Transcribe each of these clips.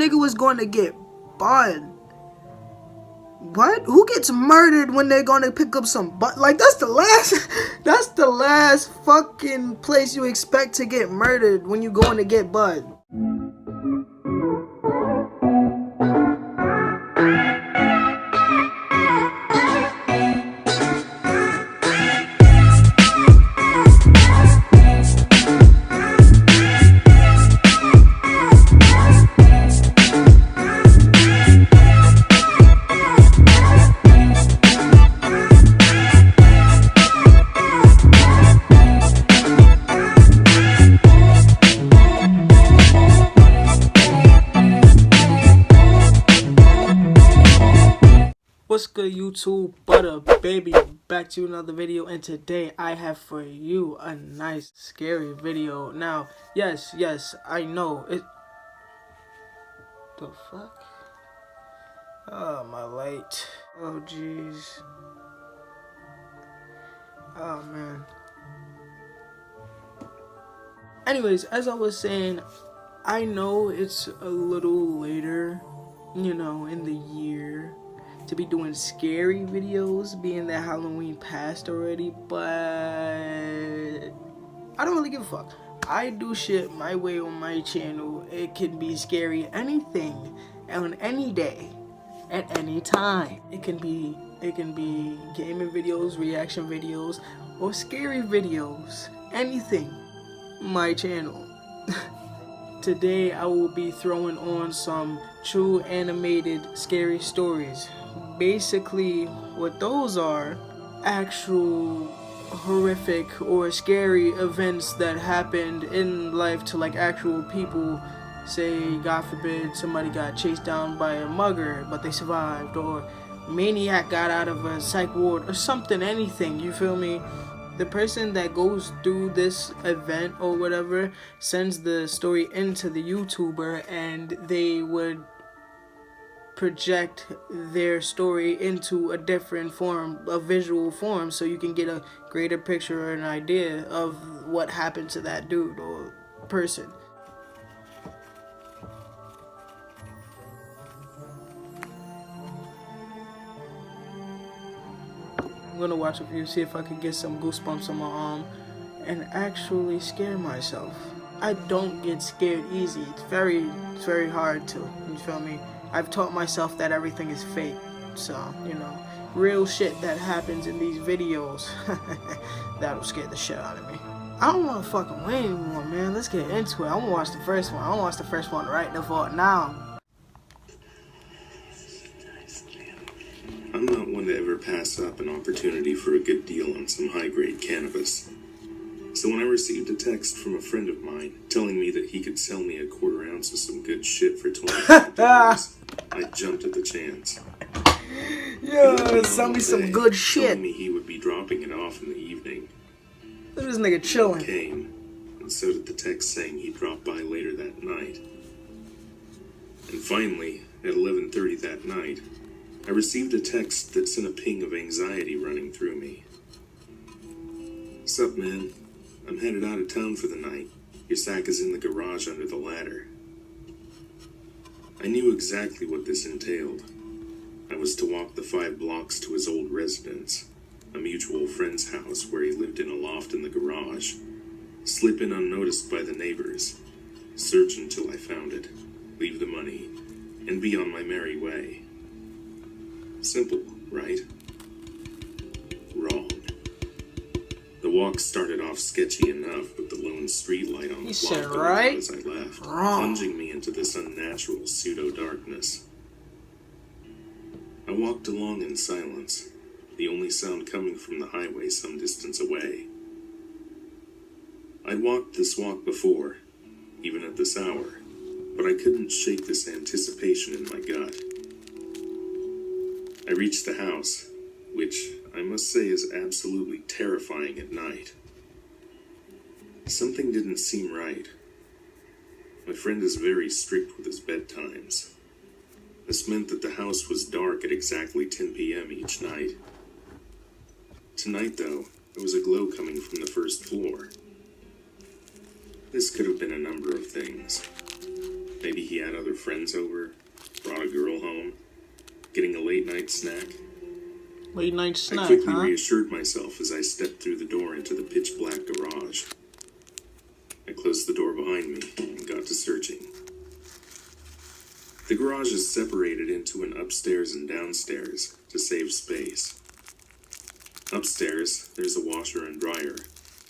nigga was going to get bud. What? Who gets murdered when they're gonna pick up some butt? Like, that's the last fucking place you expect to get murdered when you going to get bud. What's good, YouTube? Butter baby, back to another video, and today I have for you a nice scary video. Now, yes, I know it. The fuck? Oh, my light. Oh, jeez. Oh, man. Anyways, as I was saying, I know it's a little later, you know, in the year to be doing scary videos, being that Halloween passed already, but I don't really give a fuck. I do shit my way on my channel. It can be scary anything, on any day, at any time. It can be gaming videos, reaction videos, or scary videos. Anything. My channel. Today I will be throwing on some true animated scary stories. Basically, what those are, actual horrific or scary events that happened in life to like actual people. Say, God forbid, somebody got chased down by a mugger but they survived, or maniac got out of a psych ward or something, anything, you feel me? The person that goes through this event or whatever sends the story into the YouTuber, and they would project their story into a different form, a visual form, so you can get a greater picture or an idea of what happened to that dude or person. I'm gonna watch a few, see if I can get some goosebumps on my arm and actually scare myself. I don't get scared easy. It's very hard to, you feel me? I've taught myself that everything is fake. So, you know, real shit that happens in these videos, that'll scare the shit out of me. I don't want to fucking wait anymore, man. Let's get into it. I'm gonna watch the first one. I wanna watch the first one right the fuck now. I'm not one to ever pass up an opportunity for a good deal on some high-grade cannabis. So when I received a text from a friend of mine telling me that he could sell me a quarter ounce of some good shit for $25, I jumped at the chance. Yeah, sell me some good shit. Telling me he would be dropping it off in the evening. Look at this nigga chilling. He came, and so did the text saying he'd drop by later that night. And finally, at 11:30 that night, I received a text that sent a ping of anxiety running through me. Sup, man? I'm headed out of town for the night. Your sack is in the garage under the ladder. I knew exactly what this entailed. I was to walk the 5 blocks to his old residence, a mutual friend's house where he lived in a loft in the garage, slip in unnoticed by the neighbors, search until I found it, leave the money, and be on my merry way. Simple, right? Wrong. The walk started off sketchy enough with the lone streetlight on the block right? as I left, Wrong. plunging me into this unnatural pseudo-darkness. I walked along in silence, the only sound coming from the highway some distance away. I'd walked this walk before, even at this hour, but I couldn't shake this anticipation in my gut. I reached the house, which I must say is absolutely terrifying at night. Something didn't seem right. My friend is very strict with his bedtimes. This meant that the house was dark at exactly 10 p.m. each night. Tonight, though, there was a glow coming from the first floor. This could have been a number of things. Maybe he had other friends over, brought a girl home, getting a late night snack. Late night I snack, quickly huh? reassured myself as I stepped through the door into the pitch black garage. I closed the door behind me and got to searching. The garage is separated into an upstairs and downstairs to save space. Upstairs, there's a washer and dryer,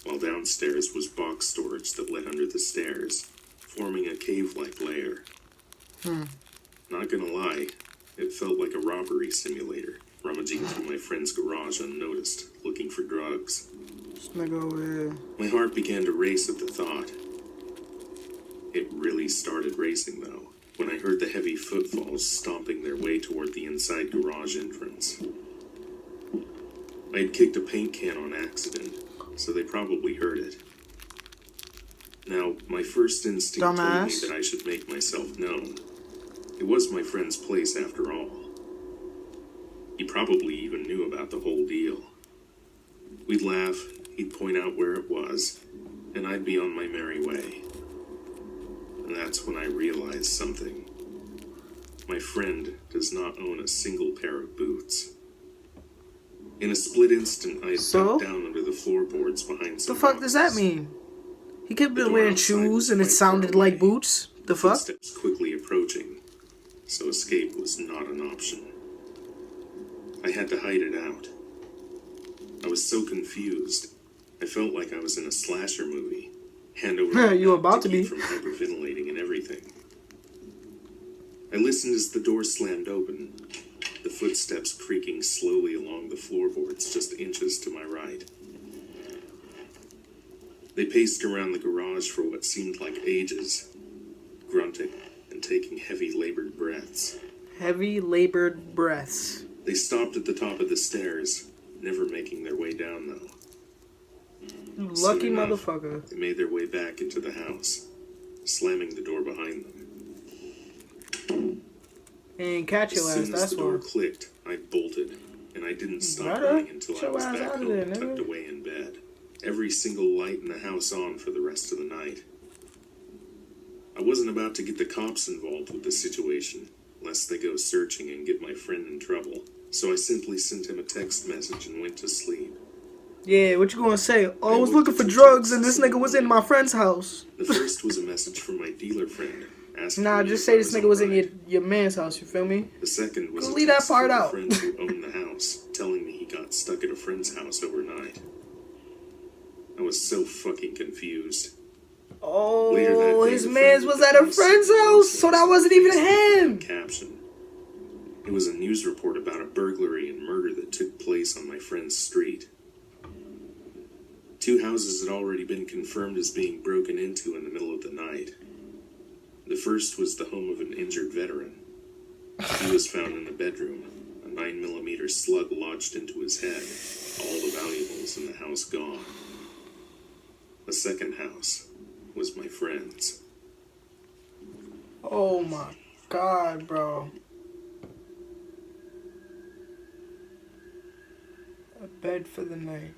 while downstairs was box storage that led under the stairs, forming a cave-like layer. Not gonna lie, it felt like a robbery simulator, rummaging through my friend's garage unnoticed, looking for drugs. This nigga over here. My heart began to race at the thought. It really started racing, though, when I heard the heavy footfalls stomping their way toward the inside garage entrance. I had kicked a paint can on accident, so they probably heard it. Now, my first instinct told me Dumbass. that I should make myself known. It was my friend's place after all. He probably even knew about the whole deal. We'd laugh, he'd point out where it was, and I'd be on my merry way. And that's when I realized something. My friend does not own a single pair of boots. In a split instant, I had So? ducked down under the floorboards behind some The fuck does that boxes. mean? He could have The been door wearing outside shoes was and it quite sounded far like away. boots. The fuck? Footsteps quickly approaching, so escape was not an option. I had to hide it out. I was so confused. I felt like I was in a slasher movie. Hand over Yeah, the you were map about to keep be. from hyperventilating and everything. I listened as the door slammed open, the footsteps creaking slowly along the floorboards just inches to my right. They paced around the garage for what seemed like ages, grunting and taking heavy labored breaths. Heavy labored breaths. They stopped at the top of the stairs, never making their way down though. You Soon lucky enough, motherfucker. They made their way back into the house, slamming the door behind them. And catch your As ass, soon as that's the door why. clicked, I bolted, and I didn't stop Better. running until Get I your was ass back out of home, there, tucked nigga. away in bed. Every single light in the house on for the rest of the night. I wasn't about to get the cops involved with the situation, lest they go searching and get my friend in trouble. So I simply sent him a text message and went to sleep. Yeah, what you gonna say? Oh, I was looked looking at for two drugs and texts this nigga was in my friend's house. The first was a message from my dealer friend asking Nah, me just if say I this nigga was in alright. your man's house, you feel me? The second was Go a leave that text part from a out. friend who owned the house, telling me he got stuck at a friend's house overnight. I was so fucking confused. Later that Oh, day, his the man's friend was with at the a house friend's sent me house, so that wasn't even him. Caption. It was a news report about a burglary and murder that took place on my friend's street. 2 houses had already been confirmed as being broken into in the middle of the night. The first was the home of an injured veteran. He was found in the bedroom, a 9mm slug lodged into his head, all the valuables in the house gone. The second house was my friend's. Oh my god, bro. A bed for the night.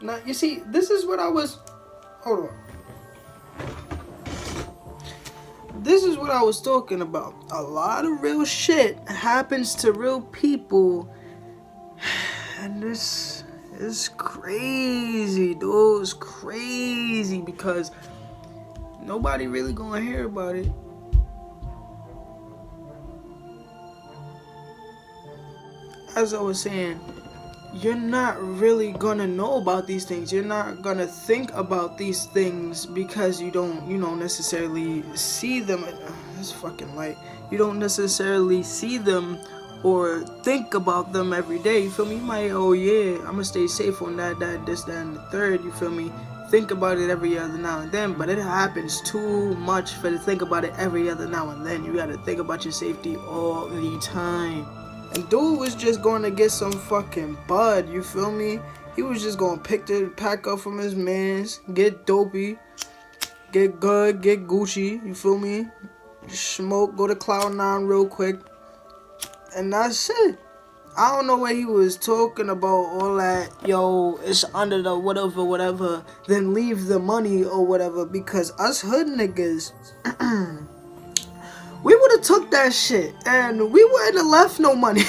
Now, you see, this is what I was... Hold on. This is what I was talking about. A lot of real shit happens to real people. And this is crazy, dude. It's crazy because nobody really gonna hear about it. As I was saying, you're not really gonna know about these things. You're not gonna think about these things because you don't, necessarily see them. It's fucking light. You don't necessarily see them or think about them every day. You feel me? You might, oh yeah, I'm gonna stay safe on that, this, that, and the third. You feel me? Think about it every other now and then, but it happens too much for to think about it every other now and then. You gotta think about your safety all the time. And dude was just going to get some fucking bud, you feel me? He was just going to pick the pack up from his mans, get dopey, get good, get Gucci, you feel me? Smoke, go to Cloud9 real quick. And that's it. I don't know what he was talking about, all that, yo, it's under the whatever, then leave the money or whatever, because us hood niggas, we would have took that shit, and we wouldn't have left no money.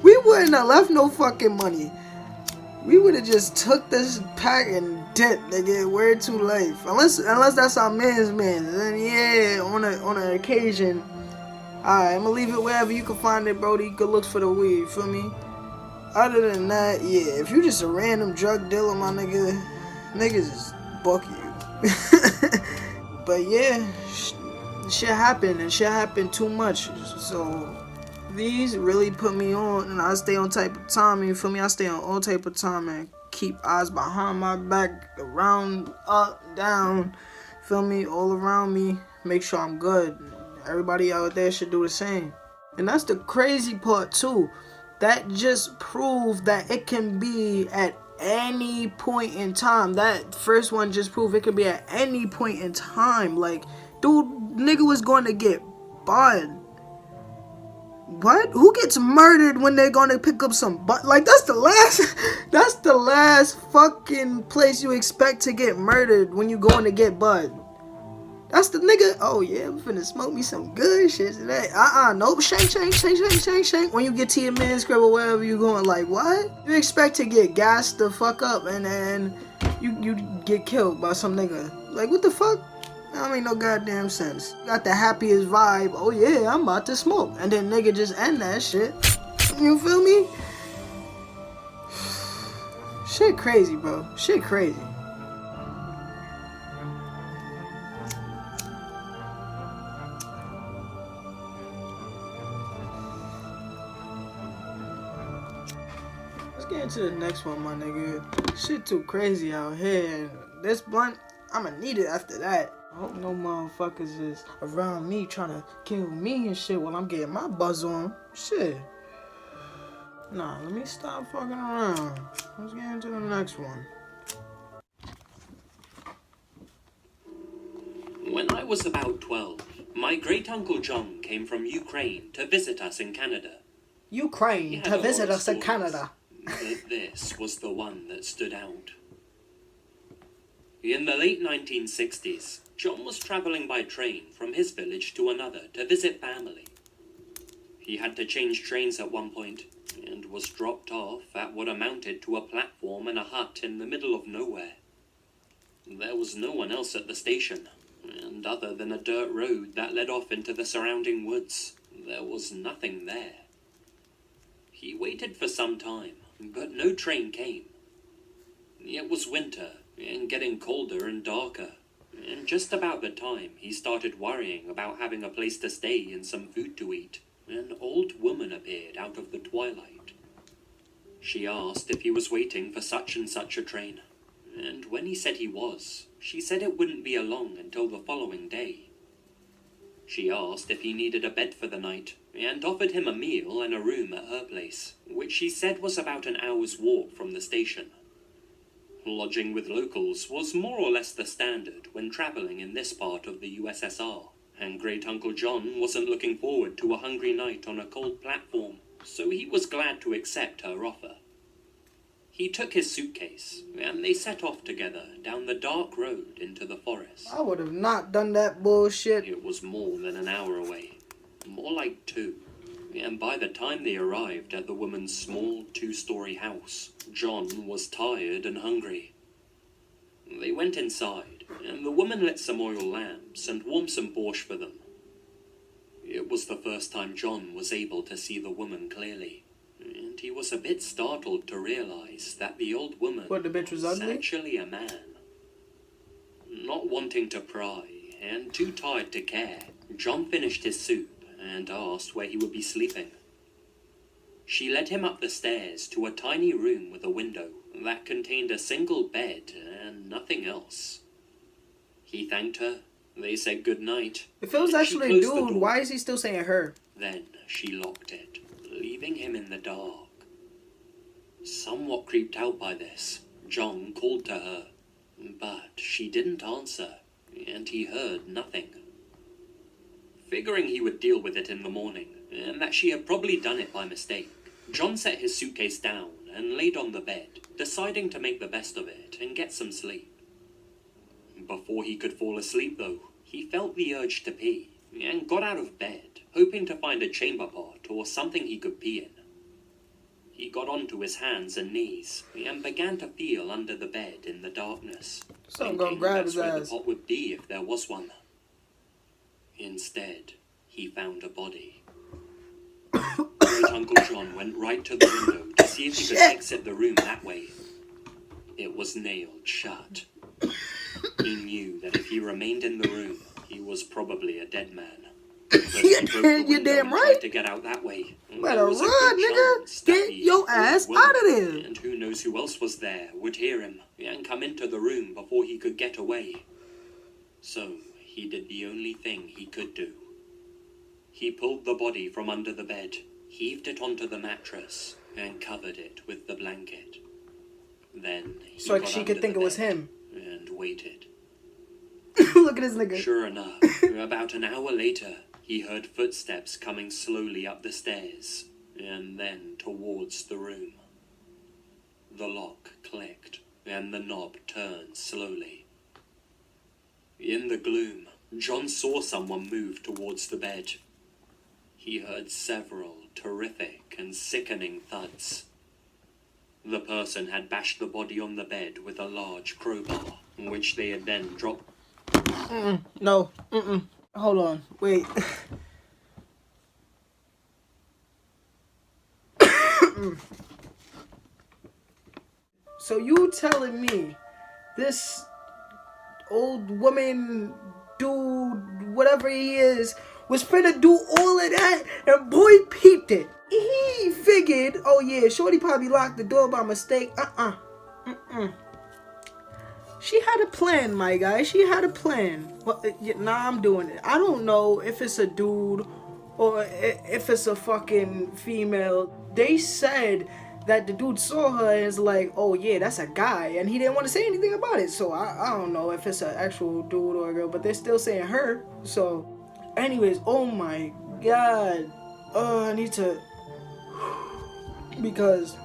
we wouldn't have left no fucking money. We would have just took this pack and dipped, nigga, word to life. Unless that's our man's man, then yeah, on an occasion. Alright, I'm gonna leave it wherever you can find it, brody. Good looks for the weed, you feel me? Other than that, yeah, if you just a random drug dealer, my nigga, niggas just buck you. But yeah, shit happened, and shit happened too much. So, these really put me on, and I stay on type of time, you feel me? I stay on all type of time, and keep eyes behind my back, around, up, down, feel me? All around me, make sure I'm good. Everybody out there should do the same. And that's the crazy part too. That just proved that it can be at any point in time. That first one just proved it can be at any point in time. Like, dude, nigga was going to get bud. What? Who gets murdered when they're gonna pick up some bud? Like, that's the last fucking place you expect to get murdered when you going to get bud. That's the nigga. Oh yeah, I'm finna smoke me some good shit today. Nope. Shank. When you get to your man's crib or wherever you going, like, what? You expect to get gassed the fuck up and then you get killed by some nigga. Like, what the fuck? That make no goddamn sense. You got the happiest vibe. Oh yeah, I'm about to smoke, and then nigga just end that shit. You feel me? Shit crazy, bro. Shit crazy. Get into the next one, my nigga. Shit too crazy out here. This blunt, I'ma need it after that. I hope no motherfuckers is around me trying to kill me and shit while I'm getting my buzz on. Shit. Nah, let me stop fucking around. Let's get into the next one. When I was about 12, my great-uncle John came from Ukraine to visit us in Canada. Ukraine to visit us in Canada. But this was the one that stood out. In the late 1960s, John was traveling by train from his village to another to visit family. He had to change trains at one point and was dropped off at what amounted to a platform in a hut in the middle of nowhere. There was no one else at the station, and other than a dirt road that led off into the surrounding woods, there was nothing there. He waited for some time, but no train came. It was winter, and getting colder and darker, and just about the time he started worrying about having a place to stay and some food to eat, an old woman appeared out of the twilight. She asked if he was waiting for such and such a train, and when he said he was, she said it wouldn't be along until the following day. She asked if he needed a bed for the night, and offered him a meal and a room at her place, which she said was about an hour's walk from the station. Lodging with locals was more or less the standard when travelling in this part of the USSR, and Great-Uncle John wasn't looking forward to a hungry night on a cold platform, so he was glad to accept her offer. He took his suitcase, and they set off together down the dark road into the forest. I would have not done that bullshit. It was more than an hour away, more like 2. And by the time they arrived at the woman's small 2-story house, John was tired and hungry. They went inside, and the woman lit some oil lamps and warmed some borscht for them. It was the first time John was able to see the woman clearly, and he was a bit startled to realize that the old woman What, the bitch was ugly? actually a man. Not wanting to pry, and too tired to care, John finished his soup and asked where he would be sleeping. She led him up the stairs to a tiny room with a window that contained a single bed and nothing else. He thanked her, they said good night. If it was and she actually a closed the dude, door. why is he still saying her? Then she locked it, leaving him in the dark. Somewhat creeped out by this, John called to her, but she didn't answer, and he heard nothing. Figuring he would deal with it in the morning, and that she had probably done it by mistake, John set his suitcase down and laid on the bed, deciding to make the best of it and get some sleep. Before he could fall asleep, though, he felt the urge to pee, and got out of bed, hoping to find a chamber pot or something he could pee in. He got onto his hands and knees, and began to feel under the bed in the darkness, So I'm thinking gonna grab that's his where the ass. pot would be if there was one. Instead, he found a body. Great Uncle John went right to the window to see if he could exit the room that way. It was nailed shut. He knew that if he remained in the room, he was probably a dead man. But he broke the You're window damn and right. tried to get out that way. Better There was a run, good nigga. chance that Get the your ass woman, out of there. And who knows who else was there, would hear him and come into the room before he could get away. So he did the only thing he could do. He pulled the body from under the bed, heaved it onto the mattress, and covered it with the blanket. Then he So got she under could think the it was bed him. and waited. Look at this nigga. Sure enough, about an hour later, he heard footsteps coming slowly up the stairs, and then towards the room. The lock clicked, and the knob turned slowly. In the gloom, John saw someone move towards the bed. He heard several terrific and sickening thuds. The person had bashed the body on the bed with a large crowbar, which they had then dropped. No. Hold on. Wait. So you telling me this old woman, dude, whatever he is, was finna do all of that, and boy peeped it. He figured, oh yeah, shorty probably locked the door by mistake. She had a plan, my guy. She had a plan. Well, nah, I'm doing it. I don't know if it's a dude or if it's a fucking female. They said that the dude saw her and is like, oh yeah, that's a guy, and he didn't want to say anything about it. So I don't know if it's an actual dude or a girl, but they're still saying her. So, anyways, oh my god, I need to, because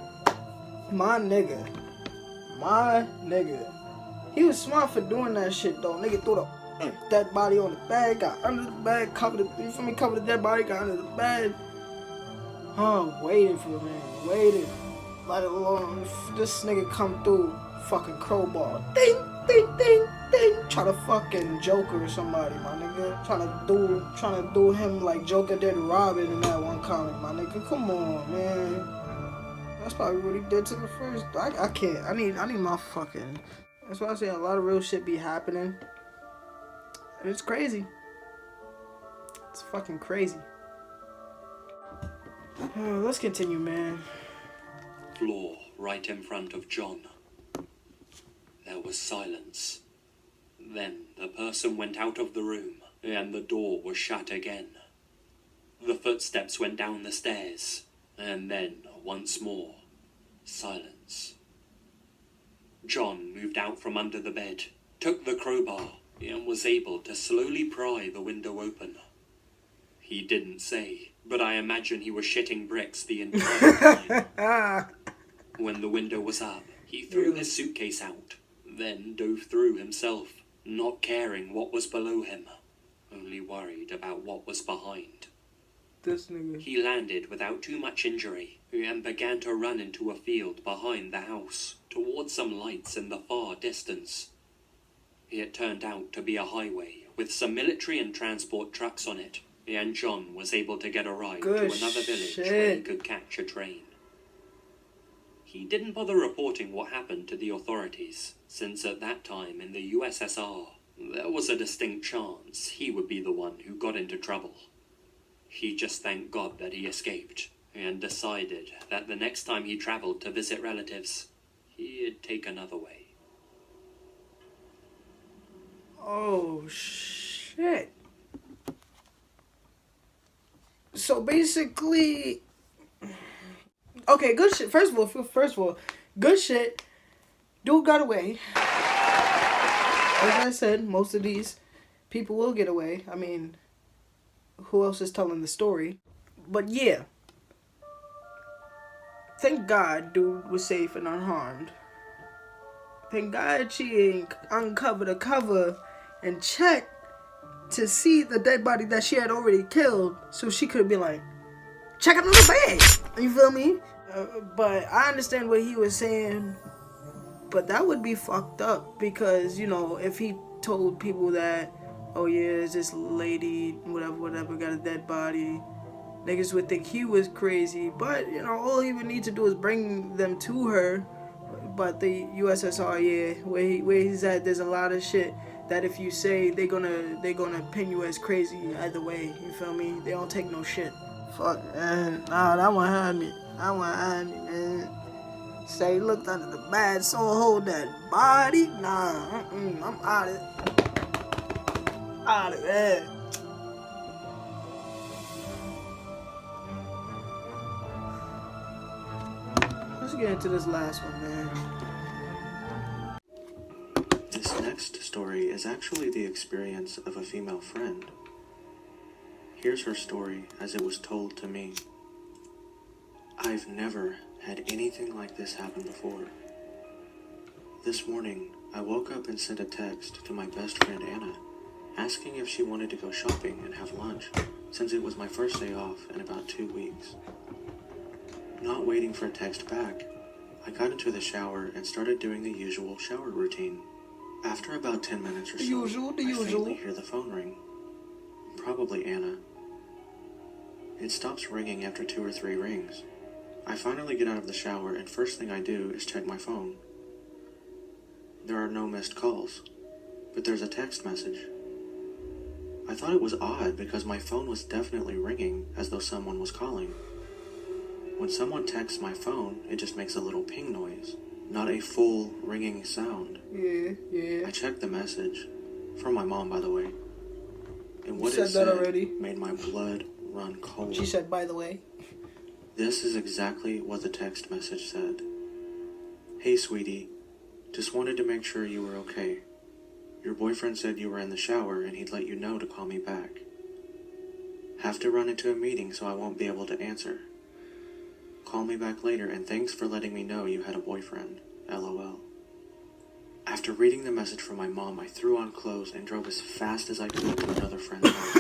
my nigga, he was smart for doing that shit though. Nigga threw the dead body on the bed, got under the bed, covered the dead body, got under the bed. Waiting for the man, waiting. Let it alone. This nigga come through, fucking crowbar. Ding, ding, ding, ding. Try to fucking Joker or somebody, my nigga. Trying to do him like Joker did Robin in that one comic, my nigga. Come on, man. That's probably what he did to the first. I can't. I need my fucking. That's why I say a lot of real shit be happening. And it's crazy. It's fucking crazy. Let's continue, man. Floor right in front of John. There was silence. Then the person went out of the room, and the door was shut again. The footsteps went down the stairs, and then, once more, silence. John moved out from under the bed, took the crowbar, and was able to slowly pry the window open. He didn't say, but I imagine he was shitting bricks the entire time. When the window was up, he threw his suitcase out, then dove through himself, not caring what was below him, only worried about what was behind. This nigga. He landed without too much injury, and began to run into a field behind the house, towards some lights in the far distance. It turned out to be a highway, with some military and transport trucks on it, and John was able to get a ride to another village where he could catch a train. He didn't bother reporting what happened to the authorities, since at that time in the USSR, there was a distinct chance he would be the one who got into trouble. He just thanked God that he escaped, and decided that the next time he traveled to visit relatives, he'd take another way. Oh, shit. So So basically, okay, good shit. First of all, good shit. Dude got away. As I said, most of these people will get away. I mean, who else is telling the story? But yeah. Thank God dude was safe and unharmed. Thank God she uncovered a cover and checked to see the dead body that she had already killed, so she could be like, check out the bag. You feel me? But I understand what he was saying. But that would be fucked up because, you know, if he told people that, oh yeah, it's this lady, whatever, got a dead body, niggas would think he was crazy. But, you know, all he would need to do is bring them to her. But the USSR, yeah, where he's at, there's a lot of shit that if you say, they're gonna pin you as crazy either way. You feel me? They don't take no shit. Fuck, man. Nah, that one had me. Man. Say, looked under the bed, so hold that body. Nah, I'm out of it. Out of it. Let's get into this last one, man. This next story is actually the experience of a female friend. Here's her story as it was told to me. I've never had anything like this happen before. This morning, I woke up and sent a text to my best friend Anna, asking if she wanted to go shopping and have lunch, since it was my first day off in about 2 weeks. Not waiting for a text back, I got into the shower and started doing the usual shower routine. After about 10 minutes or so, I faintly hear the phone ring. Probably Anna. It stops ringing after 2 or 3 rings. I finally get out of the shower and first thing I do is check my phone. There are no missed calls, but there's a text message. I thought it was odd because my phone was definitely ringing as though someone was calling. When someone texts my phone, it just makes a little ping noise, not a full ringing sound. Yeah. I checked the message, from my mom by the way, and what it said made my blood run cold. She said, by the way. This is exactly what the text message said. Hey sweetie, just wanted to make sure you were okay. Your boyfriend said you were in the shower and he'd let you know to call me back. Have to run into a meeting so I won't be able to answer. Call me back later and thanks for letting me know you had a boyfriend. LOL. After reading the message from my mom, I threw on clothes and drove as fast as I could to another friend's house.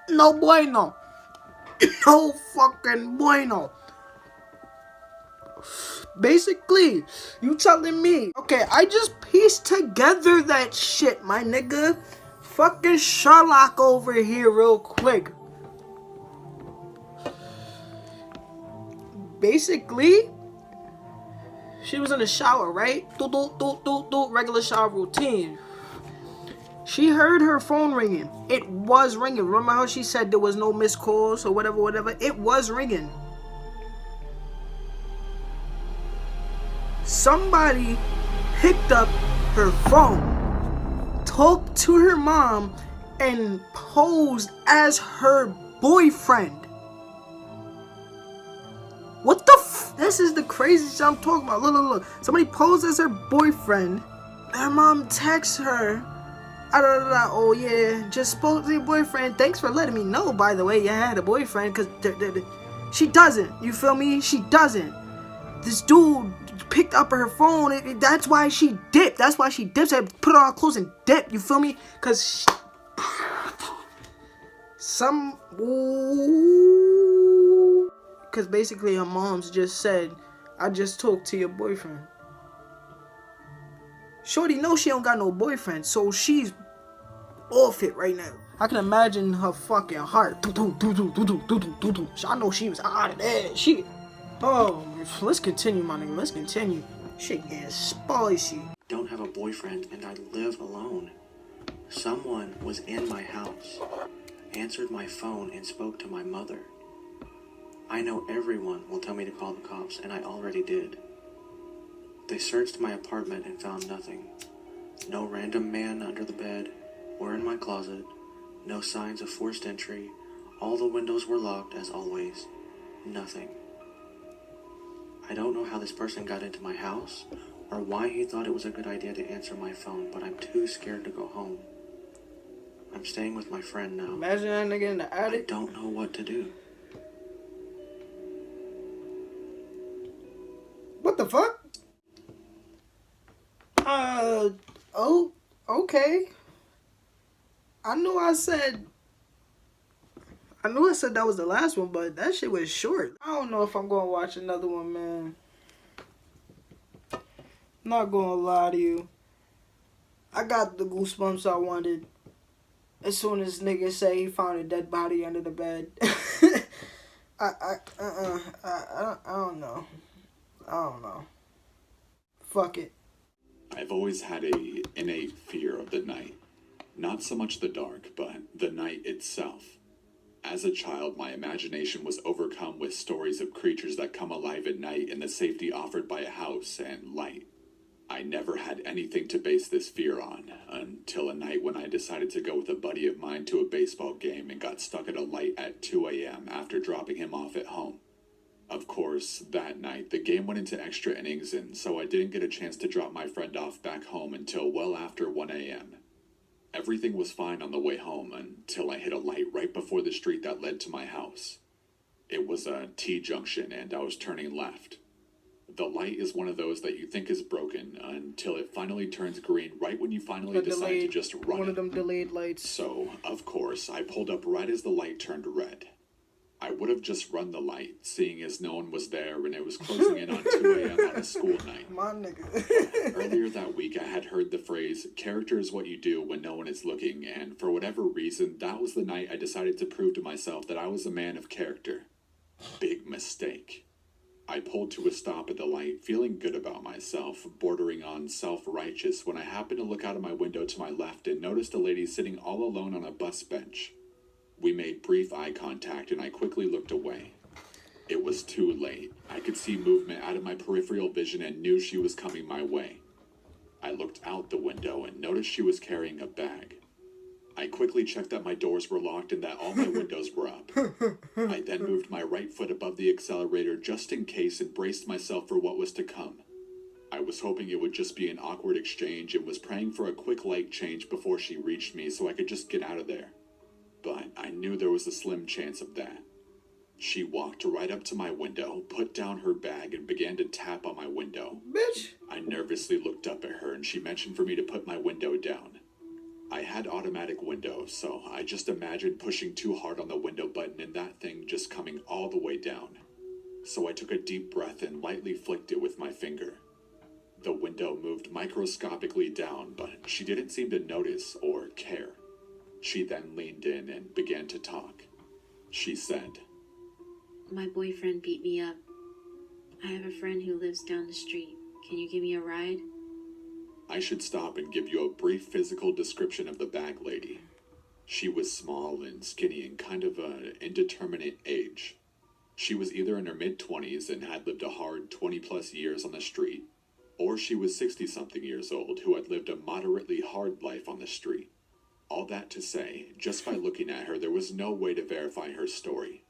No bueno. No fucking bueno. Basically, you telling me, okay, I just pieced together that shit, my nigga. Fucking Sherlock over here real quick. Basically, she was in the shower, right? Regular shower routine. She heard her phone ringing. It was ringing. Remember how she said there was no missed calls or whatever? It was ringing. Somebody picked up her phone, talked to her mom, and posed as her boyfriend. What the This is the craziest shit I'm talking about. Look. Somebody posed as her boyfriend. Her mom texts her. Oh yeah, just spoke to your boyfriend. Thanks for letting me know, by the way, you had a boyfriend. Because she doesn't. You feel me? She doesn't. This dude picked up her phone. That's why she dipped. That's why she dipped. She put on her clothes and dipped. You feel me? Because because basically her mom's just said, I just talked to your boyfriend. Shorty knows she don't got no boyfriend, so she's off it right now. I can imagine her fucking heart. I know she was out of there. Oh, let's continue, my nigga. Let's continue. Shit getting spicy. Don't have a boyfriend and I live alone. Someone was in my house, answered my phone and spoke to my mother. I know everyone will tell me to call the cops, and I already did. They searched my apartment and found nothing. No random man under the bed, or in my closet. No signs of forced entry. All the windows were locked as always. Nothing. I don't know how this person got into my house or why he thought it was a good idea to answer my phone, but I'm too scared to go home. I'm staying with my friend now. Imagine that nigga in the I attic. don't know what to do. What the fuck? Oh, okay. I knew I said that was the last one, but that shit was short. I don't know if I'm gonna watch another one, man. Not gonna lie to you. I got the goosebumps I wanted as soon as nigga say he found a dead body under the bed. I don't know. I don't know. Fuck it. I've always had a innate fear of the night. Not so much the dark, but the night itself. As a child, my imagination was overcome with stories of creatures that come alive at night and the safety offered by a house and light. I never had anything to base this fear on, until a night when I decided to go with a buddy of mine to a baseball game and got stuck at a light at 2 a.m. after dropping him off at home. Of course, that night, the game went into extra innings, and so I didn't get a chance to drop my friend off back home until well after 1 a.m. Everything was fine on the way home until I hit a light right before the street that led to my house. It was a T-junction, and I was turning left. The light is one of those that you think is broken until it finally turns green right when you finally decide to just run one it. of them delayed lights. So, of course, I pulled up right as the light turned red. I would have just run the light, seeing as no one was there and it was closing in on 2 a.m. on a school night. My nigga. Earlier that week, I had heard the phrase, character is what you do when no one is looking, and for whatever reason, that was the night I decided to prove to myself that I was a man of character. Big mistake. I pulled to a stop at the light, feeling good about myself, bordering on self-righteous, when I happened to look out of my window to my left and noticed a lady sitting all alone on a bus bench. We made brief eye contact and I quickly looked away. It was too late. I could see movement out of my peripheral vision and knew she was coming my way. I looked out the window and noticed she was carrying a bag. I quickly checked that my doors were locked and that all my windows were up. I then moved my right foot above the accelerator just in case and braced myself for what was to come. I was hoping it would just be an awkward exchange and was praying for a quick light change before she reached me so I could just get out of there. But I knew there was a slim chance of that. She walked right up to my window, put down her bag, and began to tap on my window. Bitch. I nervously looked up at her and she mentioned for me to put my window down. I had automatic windows, so I just imagined pushing too hard on the window button and that thing just coming all the way down. So I took a deep breath and lightly flicked it with my finger. The window moved microscopically down, but she didn't seem to notice or care. She then leaned in and began to talk. She said, My boyfriend beat me up. I have a friend who lives down the street. Can you give me a ride? I should stop and give you a brief physical description of the bag lady. She was small and skinny and kind of an indeterminate age. She was either in her mid-20s and had lived a hard 20-plus years on the street, or she was 60-something years old who had lived a moderately hard life on the street. All that to say, just by looking at her, there was no way to verify her story.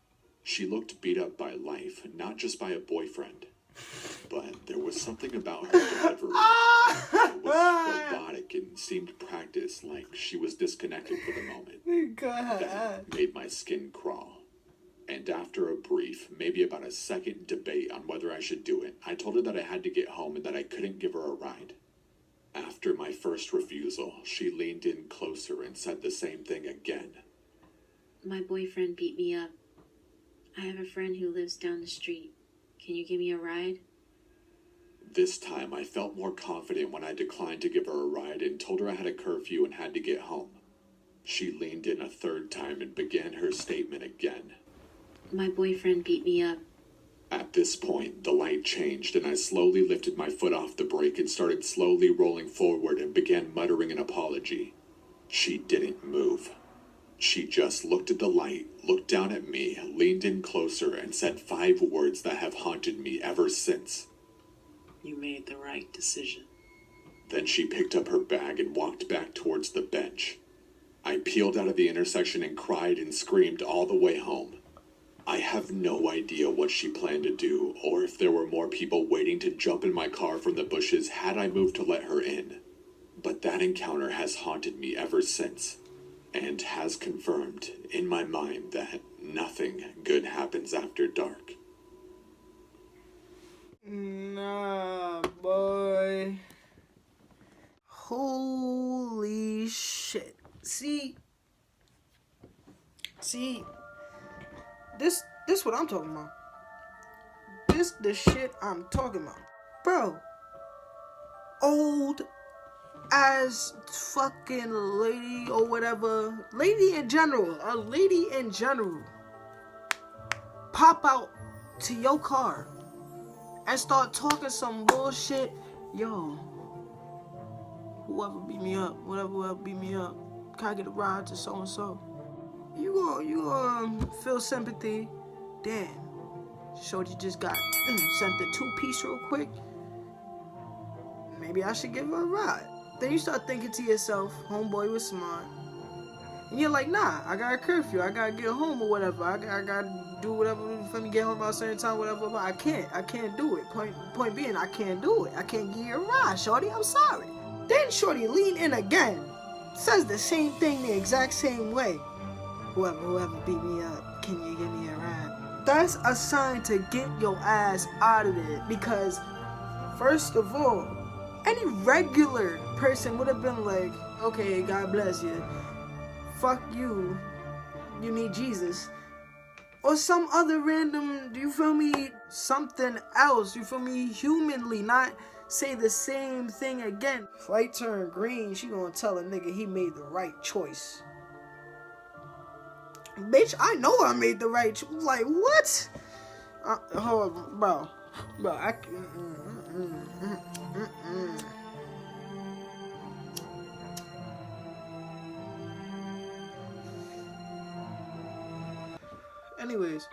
She looked beat up by life, not just by a boyfriend. But there was something about her delivery. It was robotic and seemed practiced, like she was disconnected for the moment. That made my skin crawl. And after a brief, maybe about a second debate on whether I should do it, I told her that I had to get home and that I couldn't give her a ride. After my first refusal, she leaned in closer and said the same thing again. My boyfriend beat me up. I have a friend who lives down the street. Can you give me a ride? This time, I felt more confident when I declined to give her a ride and told her I had a curfew and had to get home. She leaned in a third time and began her statement again. My boyfriend beat me up. At this point, the light changed and I slowly lifted my foot off the brake and started slowly rolling forward and began muttering an apology. She didn't move. She just looked at the light, looked down at me, leaned in closer, and said 5 words that have haunted me ever since. You made the right decision. Then she picked up her bag and walked back towards the bench. I peeled out of the intersection and cried and screamed all the way home. I have no idea what she planned to do, or if there were more people waiting to jump in my car from the bushes had I moved to let her in. But that encounter has haunted me ever since, and has confirmed in my mind that nothing good happens after dark. Nah, boy. Holy shit. See, this what I'm talking about. This the shit I'm talking about. Bro, old as fucking lady or whatever, a lady in general, pop out to your car and start talking some bullshit. Yo, whoever beat me up, whoever beat me up, can I get a ride to so and so? You gonna feel sympathy. Damn, shorty just got sent the 2-piece real quick. Maybe I should give her a ride. Then you start thinking to yourself, homeboy was smart. And you're like, nah, I got a curfew. I gotta get home or whatever. I gotta do whatever for me, get home by a certain time, whatever. But I can't do it. Point being, I can't do it. I can't give you a ride, shorty. I'm sorry. Then shorty lean in again. Says the same thing the exact same way. Whoever beat me up, can you give me a ride? That's a sign to get your ass out of there. Because, first of all, any regular person would have been like, okay, God bless you. Fuck you. You need Jesus. Or some other random, you feel me, something else, you feel me, humanly, not say the same thing again. Light turn green, she gonna tell a nigga he made the right choice. Bitch, I know I made the right choice. Like, what? Hold on, bro, I can't. Anyways,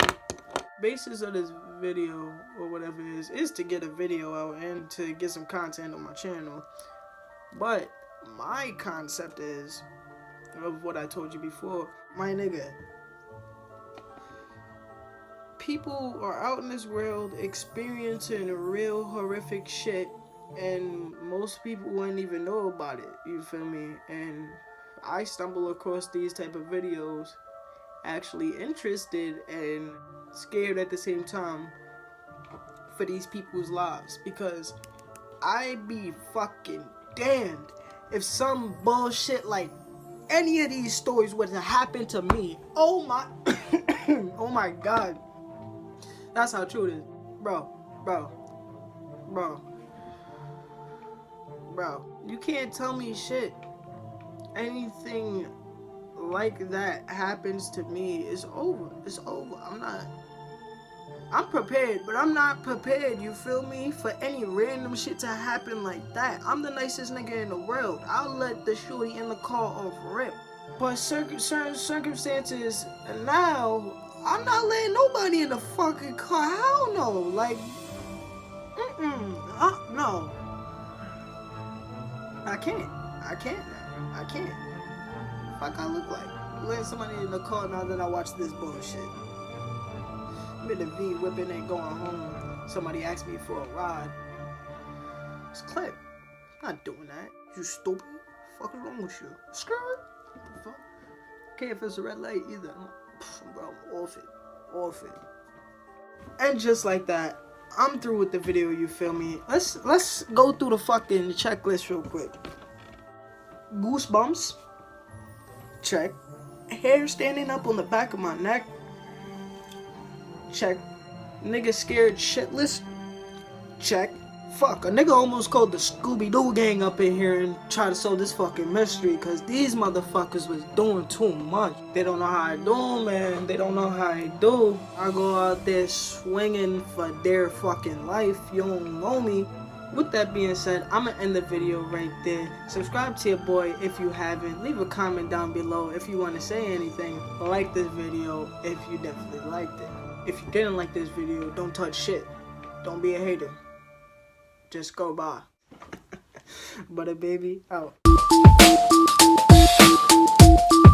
basis of this video or whatever it is to get a video out and to get some content on my channel. But my concept is of what I told you before, my nigga. People are out in this world experiencing real horrific shit, and most people wouldn't even know about it. You feel me? And I stumble across these type of videos, actually interested and scared at the same time for these people's lives, because I be fucking damned if some bullshit like any of these stories would have happened to me. Oh my oh my god, that's how true it is. Bro, you can't tell me shit. Anything like that happens to me, it's over. I'm prepared, but I'm not prepared, you feel me, for any random shit to happen like that. I'm the nicest nigga in the world. I'll let the shorty in the car off rip. But certain circumstances, now, I'm not letting nobody in the fucking car. Hell no. Like, no. I can't. Fuck I look like letting somebody in the car now that I watch this bullshit. I'm in the V whipping and going home. Somebody asked me for a ride. It's clip. I'm not doing that. You stupid. Fuck is wrong with you? Skirt. Fuck. Can't if it's a red light either. Bro, I'm off it. And just like that, I'm through with the video. You feel me? Let's go through the fucking checklist real quick. Goosebumps. Check. Hair standing up on the back of my neck. Check. Nigga scared shitless. Check. Fuck, a nigga almost called the Scooby-Doo gang up in here and try to solve this fucking mystery, cause these motherfuckers was doing too much. They don't know how I do, man. They don't know how I do. I go out there swinging for their fucking life. You don't know me. With that being said, I'm gonna end the video right there. Subscribe to your boy if you haven't. Leave a comment down below if you want to say anything. Like this video if you definitely liked it. If you didn't like this video, don't touch shit. Don't be a hater. Just go by. Butter baby out. Bye.